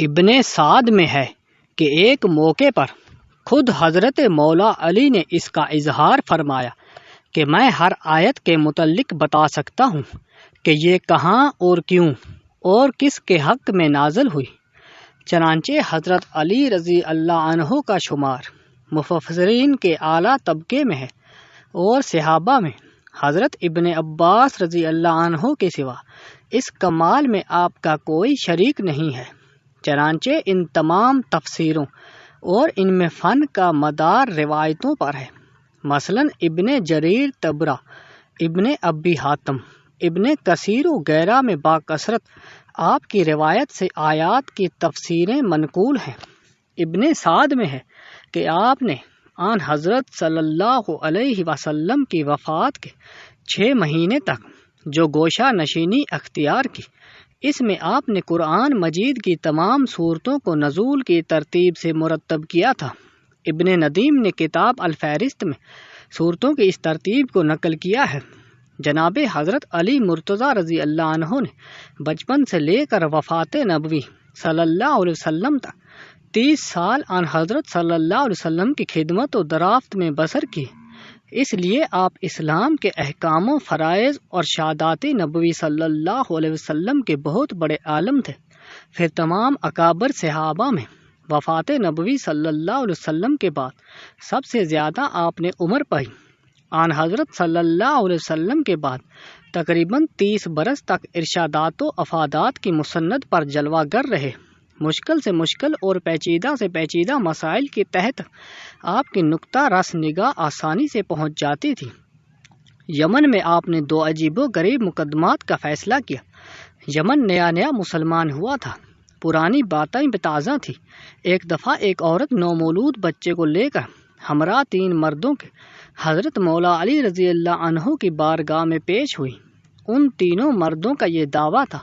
ابن سعد میں ہے کہ ایک موقع پر خود حضرت مولا علی نے اس کا اظہار فرمایا کہ میں ہر آیت کے متعلق بتا سکتا ہوں کہ یہ کہاں اور کیوں اور کس کے حق میں نازل ہوئی۔ چنانچہ حضرت علی رضی اللہ عنہ کا شمار مفسرین کے اعلیٰ طبقے میں ہے اور صحابہ میں حضرت ابن عباس رضی اللہ عنہ کے سوا اس کمال میں آپ کا کوئی شریک نہیں ہے۔ چنانچہ ان تمام تفسیروں اور ان میں فن کا مدار روایتوں پر ہے۔ مثلا ابن جریر طبرہ، ابن ابی حاتم، ابن کثیر وغیرہ میں باکثرت آپ کی روایت سے آیات کی تفسیریں منقول ہیں۔ ابن سعد میں ہے کہ آپ نے آن حضرت صلی اللہ علیہ وسلم کی وفات کے 6 مہینے تک جو گوشہ نشینی اختیار کی، اس میں آپ نے قرآن مجید کی تمام صورتوں کو نزول کی ترتیب سے مرتب کیا تھا۔ ابن ندیم نے کتاب الفہرست میں صورتوں کی اس ترتیب کو نقل کیا ہے۔ جناب حضرت علی مرتضیٰ رضی اللہ عنہ نے بچپن سے لے کر وفات نبوی صلی اللہ علیہ وسلم تک 30 سال آن حضرت صلی اللہ علیہ وسلم کی خدمت و درافت میں بسر کی، اس لیے آپ اسلام کے احکام و فرائض اور شہادات نبوی صلی اللہ علیہ وسلم کے بہت بڑے عالم تھے۔ پھر تمام اکابر صحابہ میں وفات نبوی صلی اللہ علیہ وسلم کے بعد سب سے زیادہ آپ نے عمر پائی۔ آن حضرت صلی اللہ علیہ وسلم کے بعد تقریباً 30 برس تک ارشادات و افادات کی مسند پر جلوہ گر رہے۔ مشکل سے مشکل اور پیچیدہ سے پیچیدہ مسائل کے تحت آپ کی نقطہ رس نگاہ آسانی سے پہنچ جاتی تھی۔ یمن میں آپ نے 2 عجیب و غریب مقدمات کا فیصلہ کیا۔ یمن نیا نیا مسلمان ہوا تھا، پرانی باتیں تازہ تھی۔ ایک دفعہ ایک عورت نومولود بچے کو لے کر ہمراہ 3 مردوں کے حضرت مولا علی رضی اللہ عنہ کی بارگاہ میں پیش ہوئی۔ ان تینوں مردوں کا یہ دعویٰ تھا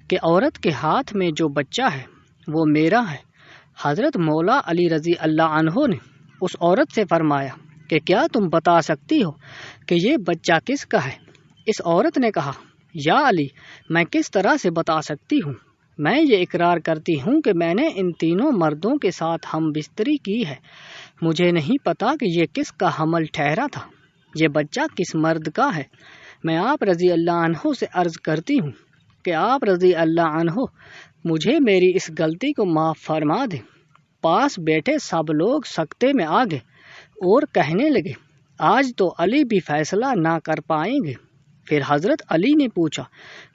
کہ عورت کے ہاتھ میں جو بچہ ہے وہ میرا ہے۔ حضرت مولا علی رضی اللہ عنہ نے اس عورت سے فرمایا کہ کیا تم بتا سکتی ہو کہ یہ بچہ کس کا ہے؟ اس عورت نے کہا، یا علی، میں کس طرح سے بتا سکتی ہوں؟ میں یہ اقرار کرتی ہوں کہ میں نے ان تینوں مردوں کے ساتھ ہم بستری کی ہے۔ مجھے نہیں پتا کہ یہ کس کا حمل ٹھہرا تھا، یہ بچہ کس مرد کا ہے۔ میں آپ رضی اللہ عنہ سے عرض کرتی ہوں کہ آپ رضی اللہ عنہ مجھے میری اس غلطی کو معاف فرما دیں۔ پاس بیٹھے سب لوگ سکتے میں آ گئے اور کہنے لگے، آج تو علی بھی فیصلہ نہ کر پائیں گے۔ پھر حضرت علی نے پوچھا،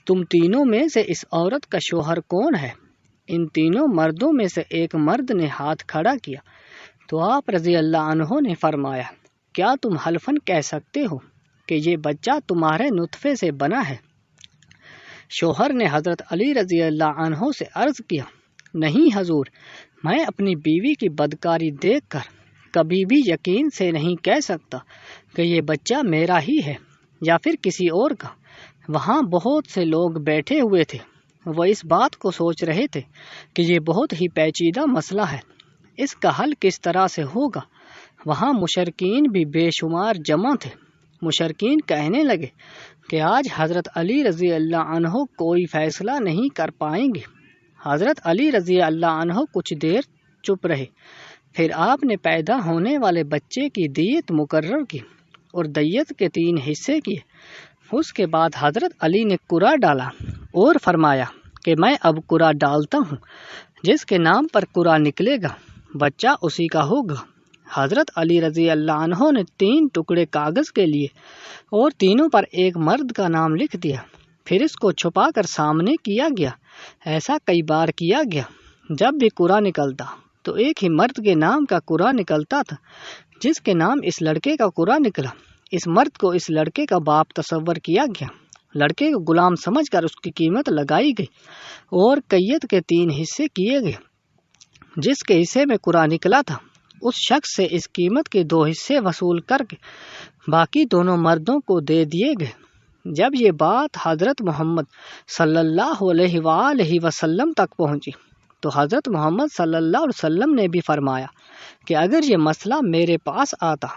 تم تینوں میں سے اس عورت کا شوہر کون ہے؟ ان تینوں مردوں میں سے ایک مرد نے ہاتھ کھڑا کیا تو آپ رضی اللہ عنہ نے فرمایا، کیا تم حلفاً کہہ سکتے ہو کہ یہ بچہ تمہارے نطفے سے بنا ہے؟ شوہر نے حضرت علی رضی اللہ عنہ سے عرض کیا، نہیں حضور، میں اپنی بیوی کی بدکاری دیکھ کر کبھی بھی یقین سے نہیں کہہ سکتا کہ یہ بچہ میرا ہی ہے یا پھر کسی اور کا۔ وہاں بہت سے لوگ بیٹھے ہوئے تھے، وہ اس بات کو سوچ رہے تھے کہ یہ بہت ہی پیچیدہ مسئلہ ہے، اس کا حل کس طرح سے ہوگا۔ وہاں مشرکین بھی بے شمار جمع تھے۔ مشرکین کہنے لگے کہ آج حضرت علی رضی اللہ عنہ کوئی فیصلہ نہیں کر پائیں گے۔ حضرت علی رضی اللہ عنہ کچھ دیر چپ رہے، پھر آپ نے پیدا ہونے والے بچے کی دیت مقرر کی اور دیت کے 3 حصے کیے۔ اس کے بعد حضرت علی نے قرعہ ڈالا اور فرمایا کہ میں اب قرعہ ڈالتا ہوں، جس کے نام پر قرعہ نکلے گا بچہ اسی کا ہوگا۔ حضرت علی رضی اللہ عنہ نے 3 ٹکڑے کاغذ کے لیے اور تینوں پر ایک مرد کا نام لکھ دیا، پھر اس کو چھپا کر سامنے کیا گیا۔ ایسا کئی بار کیا گیا۔ جب بھی قرعہ نکلتا تو ایک ہی مرد کے نام کا قرعہ نکلتا تھا۔ جس کے نام اس لڑکے کا قرعہ نکلا، اس مرد کو اس لڑکے کا باپ تصور کیا گیا۔ لڑکے کو غلام سمجھ کر اس کی قیمت لگائی گئی اور قیت کے 3 حصے کیے گئے۔ جس کے حصے میں قرعہ نکلا تھا اس شخص سے اس قیمت کے 2 حصے وصول کر کے باقی دونوں مردوں کو دے دیے گئے۔ جب یہ بات حضرت محمد صلی اللہ علیہ وآلہ وسلم تک پہنچی تو حضرت محمد صلی اللہ علیہ وسلم نے بھی فرمایا کہ اگر یہ مسئلہ میرے پاس آتا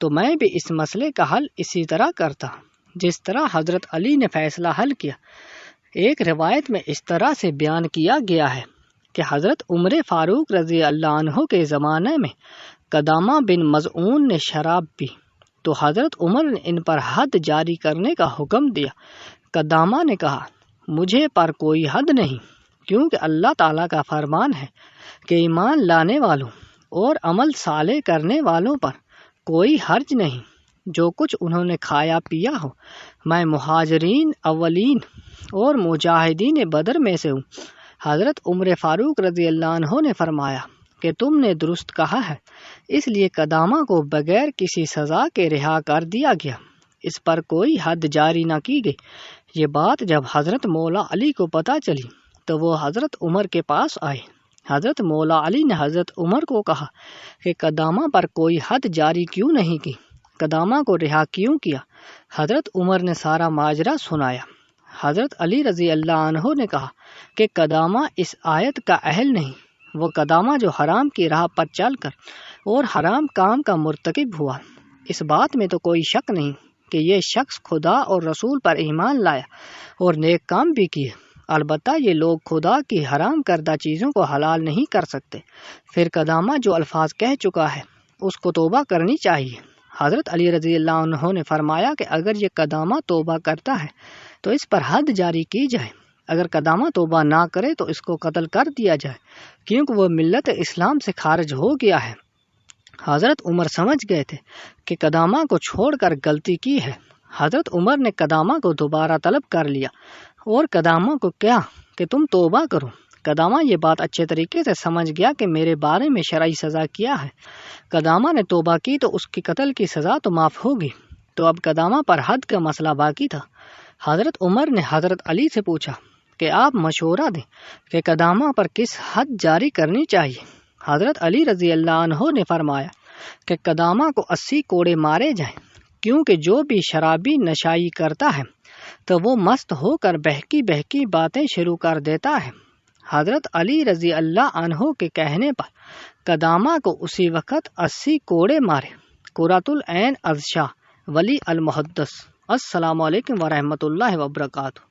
تو میں بھی اس مسئلے کا حل اسی طرح کرتا جس طرح حضرت علی نے فیصلہ حل کیا۔ ایک روایت میں اس طرح سے بیان کیا گیا ہے کہ حضرت عمر فاروق رضی اللہ عنہ کے زمانے میں قدامہ بن مظعون نے شراب پی تو حضرت عمر نے ان پر حد جاری کرنے کا حکم دیا۔ قدامہ نے کہا مجھے پر کوئی حد نہیں، کیونکہ اللہ تعالیٰ کا فرمان ہے کہ ایمان لانے والوں اور عمل صالح کرنے والوں پر کوئی حرج نہیں جو کچھ انہوں نے کھایا پیا ہو۔ میں مہاجرین اولین اور مجاہدین بدر میں سے ہوں۔ حضرت عمر فاروق رضی اللہ عنہ نے فرمایا کہ تم نے درست کہا ہے، اس لیے قدامہ کو بغیر کسی سزا کے رہا کر دیا گیا، اس پر کوئی حد جاری نہ کی گئی۔ یہ بات جب حضرت مولا علی کو پتہ چلی تو وہ حضرت عمر کے پاس آئے۔ حضرت مولا علی نے حضرت عمر کو کہا کہ قدامہ پر کوئی حد جاری کیوں نہیں کی، قدامہ کو رہا کیوں کیا؟ حضرت عمر نے سارا ماجرا سنایا۔ حضرت علی رضی اللہ عنہ نے کہا کہ قدامہ اس آیت کا اہل نہیں، وہ قدامہ جو حرام کی راہ پر چل کر اور حرام کام کا مرتکب ہوا، اس بات میں تو کوئی شک نہیں کہ یہ شخص خدا اور رسول پر ایمان لایا اور نیک کام بھی کیے، البتہ یہ لوگ خدا کی حرام کردہ چیزوں کو حلال نہیں کر سکتے۔ پھر قدامہ جو الفاظ کہہ چکا ہے اس کو توبہ کرنی چاہیے۔ حضرت علی رضی اللہ عنہ نے فرمایا کہ اگر یہ قدامہ توبہ کرتا ہے تو اس پر حد جاری کی جائے، اگر قدامہ توبہ نہ کرے تو اس کو قتل کر دیا جائے، کیونکہ وہ ملت اسلام سے خارج ہو گیا ہے۔ حضرت عمر سمجھ گئے تھے کہ قدامہ کو چھوڑ کر غلطی کی ہے۔ حضرت عمر نے قدامہ کو دوبارہ طلب کر لیا اور قدامہ کو کہا کہ تم توبہ کرو۔ قدامہ یہ بات اچھے طریقے سے سمجھ گیا کہ میرے بارے میں شرعی سزا کیا ہے۔ قدامہ نے توبہ کی تو اس کی قتل کی سزا تو معاف ہوگی، تو اب قدامہ پر حد کا مسئلہ باقی تھا۔ حضرت عمر نے حضرت علی سے پوچھا کہ آپ مشورہ دیں کہ قدامہ پر کس حد جاری کرنی چاہیے۔ حضرت علی رضی اللہ عنہ نے فرمایا کہ قدامہ کو 80 کوڑے مارے جائیں، کیونکہ جو بھی شرابی نشائی کرتا ہے تو وہ مست ہو کر بہکی بہکی باتیں شروع کر دیتا ہے۔ حضرت علی رضی اللہ عنہ کے کہنے پر قدامہ کو اسی وقت 80 کوڑے مارے۔ قرۃ العین از شاہ ولی المحدث۔ السلام علیکم ورحمۃ اللہ وبرکاتہ۔